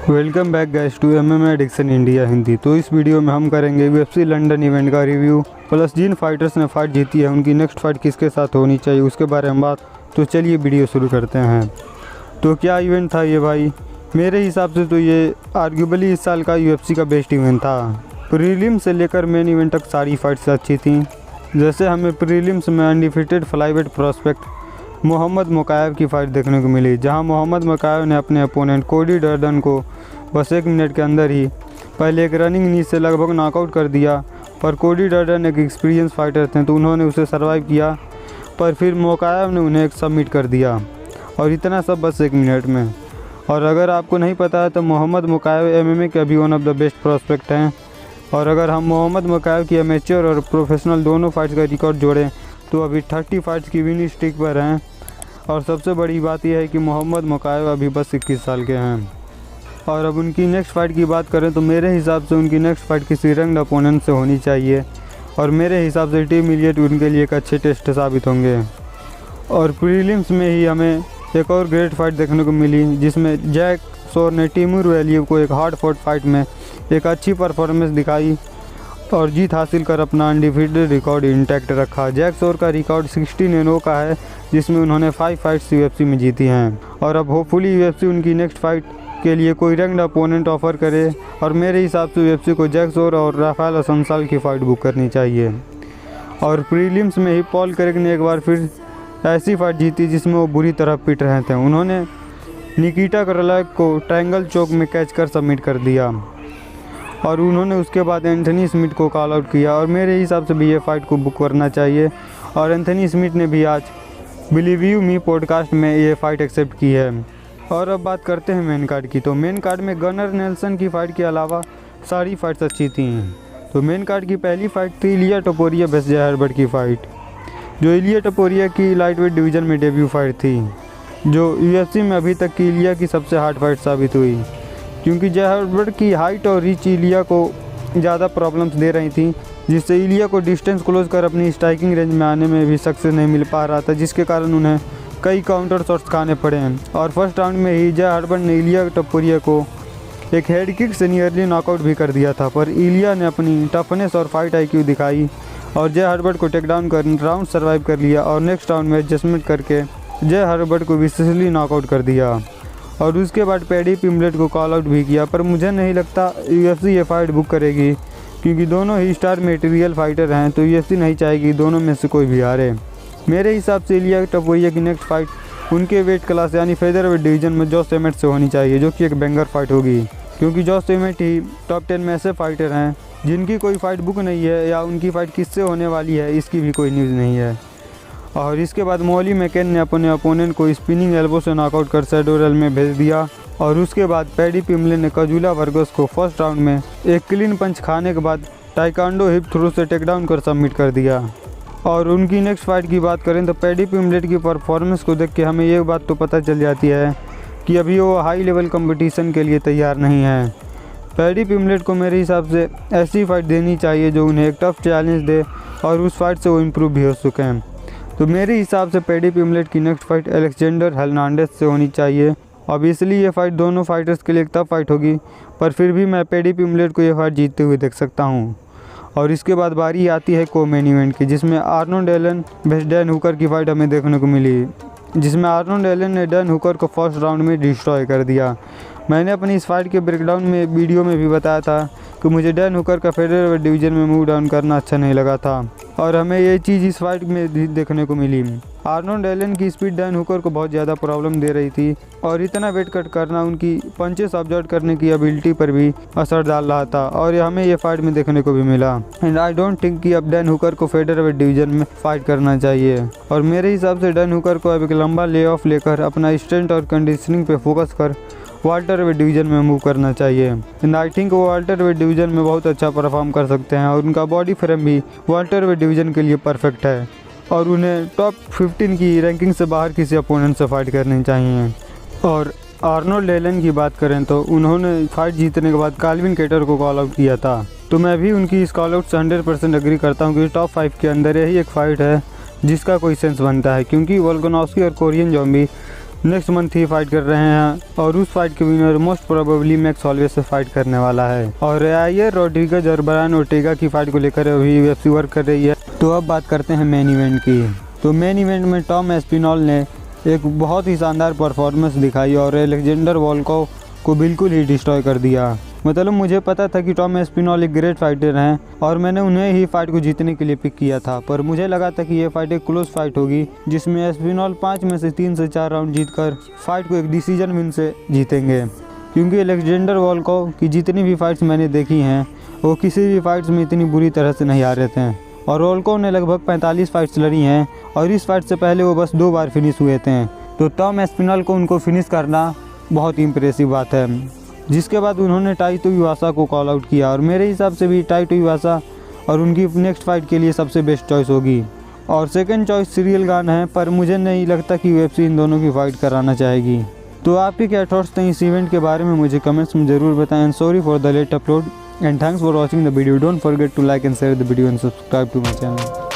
Welcome back guys to MMA addiction India Hindi. तो इस video में हम करेंगे UFC लंदन इवेंट का रिव्यू, प्लस जिन फाइटर्स ने फाइट जीती है उनकी नेक्स्ट फाइट किसके साथ होनी चाहिए उसके बारे में बात। तो चलिए वीडियो शुरू करते हैं। तो क्या इवेंट था ये भाई? मेरे हिसाब से तो ये आर्ग्यूबली इस साल का UFC का बेस्ट इवेंट था। प्रीलिम से लेकर मेन इवेंट तक सारी फाइट्स अच्छी थी। जैसे हमें प्रीलिम्स में अनडिफिटेड फ्लाईवेट प्रोस्पेक्ट मोहम्मद मोकायव की फ़ाइट देखने को मिली, जहां मोहम्मद मोकायव ने अपने अपोनेंट कोडी डर्डन को बस 1 मिनट के अंदर ही पहले एक रनिंग नी से लगभग नॉकआउट कर दिया। पर कोडी डर्डन एक एक्सपीरियंस फाइटर थे तो उन्होंने उसे सर्वाइव किया, पर फिर मोकायव ने उन्हें एक सबमिट कर दिया, और इतना सब बस 1 मिनट में। और अगर आपको नहीं पता है तो मोहम्मद मोकायव MMA के अभी one of the best prospect हैं। और अगर हम मोहम्मद मोकायव की एमेच्योर और प्रोफेशनल दोनों फाइट्स का रिकॉर्ड जोड़ें तो अभी 30 फाइट्स की विनिंग स्ट्रीक पर हैं। और सबसे बड़ी बात यह है कि मोहम्मद मोकायव अभी बस 21 साल के हैं। और अब उनकी नेक्स्ट फ़ाइट की बात करें तो मेरे हिसाब से उनकी नेक्स्ट फ़ाइट किसी रैंक्ड अपोनेंट से होनी चाहिए, और मेरे हिसाब से टीम इलियट उनके लिए एक अच्छे टेस्ट साबित होंगे। और प्रीलिम्स में ही हमें एक और ग्रेट फाइट देखने को मिली, जिसमें जैक सोर ने टिमूर वैलियव को एक हार्ड फॉट फाइट में एक अच्छी परफॉर्मेंस दिखाई और जीत हासिल कर अपना अनडिफिटेड रिकॉर्ड इंटैक्ट रखा। जैक सोर का रिकॉर्ड 16-0 का है, जिसमें उन्होंने 5 फाइट्स UFC में जीती हैं। और अब होपफुली UFC उनकी नेक्स्ट फाइट के लिए कोई रैंक्ड अपोनेंट ऑफर करे, और मेरे हिसाब से UFC को जैक सोर और राफेल असंसाल की फ़ाइट बुक करनी चाहिए। और प्रीलिम्स में ही पॉल क्रेग ने एक बार फिर ऐसी फाइट जीती जिसमें वो बुरी तरह पिट रहे थे। उन्होंने निकिटा करलाक को ट्रायंगल चोक में कैच कर सबमिट कर दिया, और उन्होंने उसके बाद एंथनी स्मिथ को कॉल आउट किया, और मेरे हिसाब से भी ये फ़ाइट को बुक करना चाहिए। और एंथनी स्मिथ ने भी आज बिलीव यू मी पॉडकास्ट में ये फ़ाइट एक्सेप्ट की है। और अब बात करते हैं मेन कार्ड की। तो मेन कार्ड में गनर नेल्सन की फ़ाइट के अलावा सारी फाइट्स अच्छी थी। तो मेन कार्ड की पहली फ़ाइट थी इलिया टपोरिया वर्सेस जय हर्बर्ट की फ़ाइट, जो इलिया टपोरिया की लाइटवेट डिवीज़न में डेब्यू फाइट थी, जो UFC में अभी तक की इलिया की सबसे हार्ड फाइट साबित हुई, क्योंकि जय हर्बर्ट की हाइट और रीच इलिया को ज़्यादा प्रॉब्लम्स दे रही थी, जिससे इलिया को डिस्टेंस क्लोज कर अपनी स्ट्राइकिंग रेंज में आने में भी सक्सेस नहीं मिल पा रहा था, जिसके कारण उन्हें कई काउंटर शॉट्स खाने पड़े हैं। और फर्स्ट राउंड में ही जय हर्बर्ट ने इलिया टपोरिया को एक हेड किक से नियरली नॉकआउट भी कर दिया था, पर इलिया ने अपनी टफनेस और फाइट IQ दिखाई और जय हर्बर्ट को टेक डाउन कर राउंड सर्वाइव कर लिया, और नेक्स्ट राउंड में एडजस्टमेंट करके जय हर्बर्ट को विशेषली नॉकआउट कर दिया। और उसके बाद पैडी पिम्बलेट को कॉल आउट भी किया, पर मुझे नहीं लगता UFC ये फाइट बुक करेगी, क्योंकि दोनों ही स्टार मटेरियल फाइटर हैं, तो UFC नहीं चाहेगी दोनों में से कोई भी हारे। मेरे हिसाब से इलिया टपोरिया की नेक्स्ट फाइट उनके वेट क्लास यानी फेदरवेट डिवीज़न में जॉश एमेट से होनी चाहिए, जो कि एक बेंगर फाइट होगी, क्योंकि जॉश एमेट ही टॉप 10 में ऐसे फाइटर हैं जिनकी कोई फ़ाइट बुक नहीं है, या उनकी फ़ाइट किससे होने वाली है इसकी भी कोई न्यूज़ नहीं है। और इसके बाद मॉली मैकेन ने अपने अपोनेंट को स्पिनिंग एल्बो से नॉकआउट कर सैडोरल में भेज दिया, और उसके बाद पैडी पिम्बले ने कजूला वर्गस को फर्स्ट राउंड में एक क्लीन पंच खाने के बाद टाइकांडो हिप थ्रो से टेकडाउन कर सबमिट कर दिया। और उनकी नेक्स्ट फाइट की बात करें तो पैडी पिम्बलेट की परफॉर्मेंस को देख के हमें ये बात तो पता चल जाती है कि अभी वो हाई लेवल कंपटीशन के लिए तैयार नहीं है। पैडी पिम्बलेट को मेरे हिसाब से ऐसी फाइट देनी चाहिए जो उन्हें एक टफ चैलेंज दे, और उस फाइट से वो इम्प्रूव भी हो सकें। तो मेरे हिसाब से पैडी पिम्बलेट की नेक्स्ट फाइट अलेक्जेंडर हर्नांडेज से होनी चाहिए। ऑब्वियसली ये फाइट दोनों फाइटर्स के लिए एक टफ फाइट होगी, पर फिर भी मैं पैडी पिम्बलेट को ये फाइट जीतते हुए देख सकता हूँ। और इसके बाद बारी आती है को मेन इवेंट की, जिसमें Arnold Allen versus Dan Hooker की फ़ाइट हमें देखने को मिली, जिसमें आर्नोल्ड एलन ने डैन हुकर को फर्स्ट राउंड में डिस्ट्रॉय कर दिया। मैंने अपनी इस फाइट के ब्रेकडाउन में वीडियो में भी बताया था कि मुझे डैन हुकर का फेदरवेट डिवीज़न में मूव डाउन करना अच्छा नहीं लगा था, और हमें ये चीज़ इस फाइट में देखने को मिली। आर्नोल्ड एलन की स्पीड डैन हुकर को बहुत ज़्यादा प्रॉब्लम दे रही थी, और इतना वेट कट करना उनकी पंचेस ऑब्जर्व करने की एबिलिटी पर भी असर डाल रहा था, और हमें ये फाइट में देखने को भी मिला। एंड आई डोंट थिंक कि अब डैन हुकर को फेदरवेट डिवीज़न में फाइट करना चाहिए। और मेरे हिसाब से डैन हुकर को अब एक लंबा ले ऑफ लेकर अपना स्ट्रेंथ और कंडीशनिंग पे फोकस कर वाल्टर वेट डिवीज़न में मूव करना चाहिए। एंड आई थिंक वो वाल्टर वेट डिवीज़न में बहुत अच्छा परफॉर्म कर सकते हैं, और उनका बॉडी फ्रेम भी वाल्टर वेट डिवीज़न के लिए परफेक्ट है, और उन्हें टॉप 15 की रैंकिंग से बाहर किसी अपोनेंट से फाइट करनी चाहिए। और आर्नोल्ड एलन की बात करें तो उन्होंने फाइट जीतने के बाद काल्विन केटर को कॉल आउट किया था, तो मैं भी उनकी इस कॉल आउट से 100% एग्री करता हूँ कि टॉप 5 के अंदर यही एक फ़ाइट है जिसका कोई सेंस बनता है, क्योंकि वोल्कानोव्स्की और कोरियन जॉम्बी नेक्स्ट मंथ ही फाइट कर रहे हैं और उस फाइट के winner most probably max hallway से फाइट करने वाला है। और यायर रोड्रिगेज और ब्रायन ओर्टेगा की फाइट को लेकर अभी UFC वर्क कर रही है। तो अब बात करते हैं मेन इवेंट की। तो मेन इवेंट में टॉम एस्पिनॉल ने एक बहुत ही शानदार परफॉर्मेंस दिखाई और एलेक्जेंडर वोल्कोव को बिल्कुल ही डिस्ट्रॉय कर दिया। मतलब मुझे पता था कि टॉम एस्पिनॉल एक ग्रेट फाइटर हैं और मैंने उन्हें ही फाइट को जीतने के लिए पिक किया था, पर मुझे लगा था कि ये फाइट एक क्लोज फाइट होगी जिसमें एस्पिनॉल 5 में से 3 से 4 राउंड जीतकर फाइट को एक डिसीजन विन से जीतेंगे। क्योंकि एलेक्जेंडर वोल्कोव की जितनी भी फाइट्स मैंने देखी हैं वो किसी भी फाइट्स में इतनी बुरी तरह से नहीं हारे थे और वोल्कोव ने लगभग 45 फाइट्स लड़ी हैं और इस फाइट से पहले वो बस 2 बार फिनिश हुए थे। तो टॉम एस्पिनॉल को उनको फिनिश करना बहुत इम्प्रेसिव बात है। जिसके बाद उन्होंने टाइटो इवासा को कॉल आउट किया और मेरे हिसाब से भी टाइटो इवासा और उनकी नेक्स्ट फाइट के लिए सबसे बेस्ट चॉइस होगी। और सेकंड चॉइस सिरियल गान है, पर मुझे नहीं लगता कि UFC इन दोनों की फाइट कराना चाहेगी। तो आपके क्या थॉट्स थे इस इवेंट के बारे में मुझे कमेंट्स में ज़रूर बताएं। Sorry for the late upload and thanks for watching the video. Don't forget to like and share the video and subscribe to my channel.